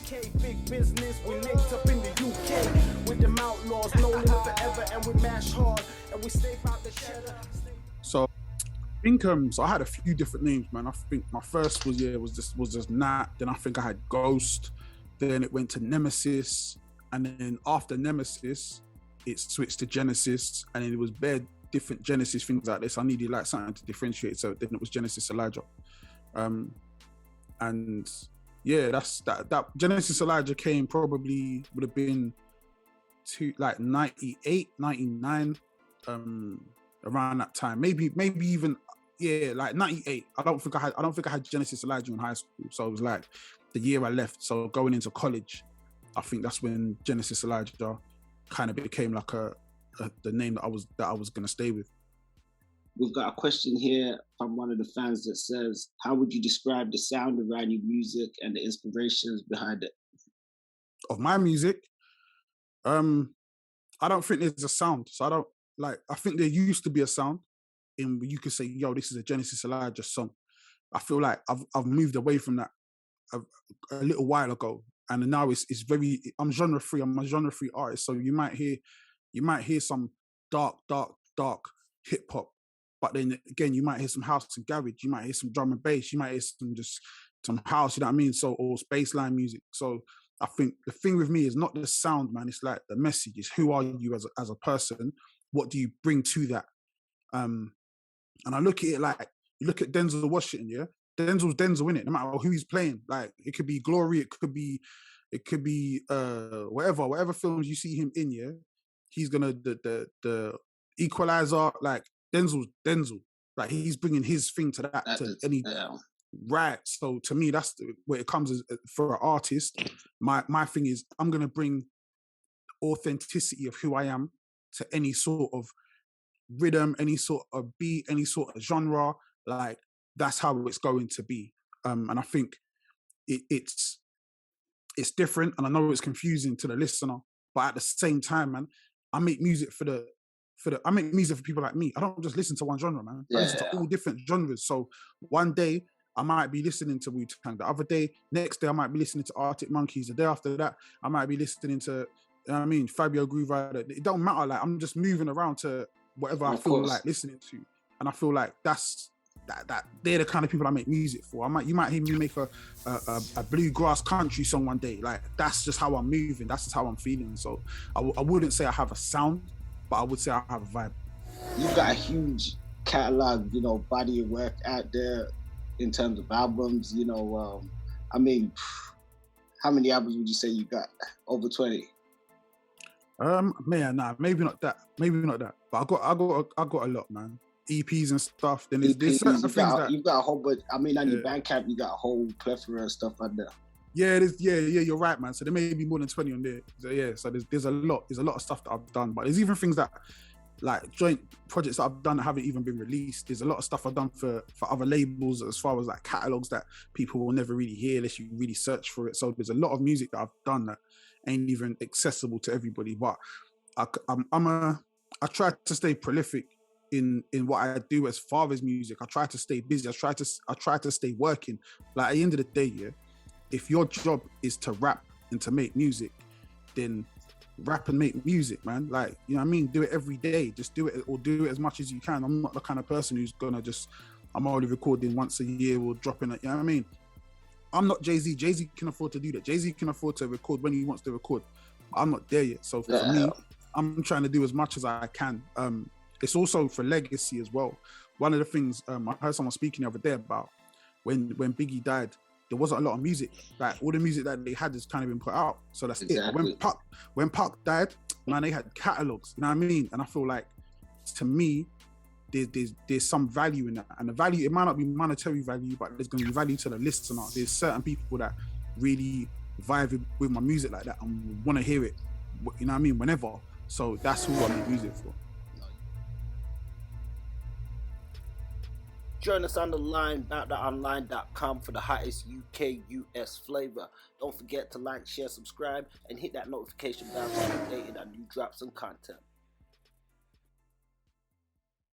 UK, big business, we linked up in the UK with them outlaws, no limit forever, and we mash hard, and we stay out the cheddar. So I think so I had a few different names, man. I think my first was just Nat, then I think I had Ghost, then it went to Nemesis, and then after Nemesis it switched to Genesis, and then it was bare different Genesis things like this. I needed like something to differentiate, so then it was Genesis Elijah. And yeah, that Genesis Elijah came probably would have been to like 98, 99, around that time. Maybe even like 98. I don't think I had Genesis Elijah in high school. So it was like the year I left. So going into college, I think that's when Genesis Elijah kind of became like the name that I was gonna stay with. We've got a question here from one of the fans that says, how would you describe the sound around your music and the inspirations behind it? Of my music, I don't think there's a sound. So I think there used to be a sound in where you could say, yo, this is a Genesis Elijah song. I feel like I've moved away from that a little while ago. And now it's very, I'm genre free. I'm a genre free artist. So you might hear some dark hip hop. But then again, you might hear some house and garage, you might hear some drum and bass, you might hear some house, you know what I mean? So, or bassline music. So I think the thing with me is not the sound, man. It's like the message. It's who are you as a person? What do you bring to that? And I look at it like, you look at Denzel Washington, yeah? Denzel's Denzel, innit? No matter who he's playing. Like, it could be Glory, it could be whatever films you see him in, yeah? He's gonna, the Equalizer, like, Denzel's Denzel, like he's bringing his thing to that to any right. So to me, that's where it comes as, for an artist. My thing is, I'm gonna bring authenticity of who I am to any sort of rhythm, any sort of beat, any sort of genre. Like that's how it's going to be. And I think it's different, and I know it's confusing to the listener, but at the same time, man, I make music I make music for people like me. I don't just listen to one genre, man. I listen to all different genres. So one day I might be listening to Wu-Tang. The other day, next day I might be listening to Arctic Monkeys. The day after that, I might be listening to, you know what I mean, Fabio Groove Rider. It don't matter. Like I'm just moving around to whatever I feel like listening to, and I feel like that they're the kind of people I make music for. You might hear me make a bluegrass country song one day. Like that's just how I'm moving. That's just how I'm feeling. So I wouldn't say I have a sound, but I would say I have a vibe. You've got a huge catalog, body of work out there in terms of albums. I mean, how many albums would you say you got? Over 20? Man, nah, maybe not that. But I got a lot, man. EPs and stuff. Then there's certain things that you've got a whole bunch. I mean, on your Bandcamp, you got a whole plethora of stuff on there. Yeah, you're right, man. So there may be more than 20 on there. So there's a lot of stuff that I've done, but there's even things that like joint projects that I've done that haven't even been released. There's a lot of stuff I've done for other labels, as far as like catalogs that people will never really hear unless you really search for it. So there's a lot of music that I've done that ain't even accessible to everybody. But I try to stay prolific in what I do as far as music. I try to stay busy. I try to stay working. Like at the end of the day, yeah, if your job is to rap and to make music, then rap and make music, man. Like, you know what I mean? Do it every day. Just do it, or do it as much as you can. I'm not the kind of person who's gonna I'm only recording once a year or dropping it. You know what I mean? I'm not Jay-Z. Jay-Z can afford to do that. Jay-Z can afford to record when he wants to record. I'm not there yet. So for me, I'm trying to do as much as I can. It's also for legacy as well. One of the things I heard someone speaking the other day about when Biggie died, there wasn't a lot of music. Like all the music that they had has kind of been put out. So that's it. When Pac died, man, they had catalogs. You know what I mean? And I feel like, to me, there's some value in that. And the value, it might not be monetary value, but there's going to be value to the listener. There's certain people that really vibe with my music like that and want to hear it. You know what I mean? Whenever. So that's who I make music for. Join us on the line, boutthatonline.com, for the hottest UK, US flavor. Don't forget to like, share, subscribe, and hit that notification bell to be updated on new drops and content.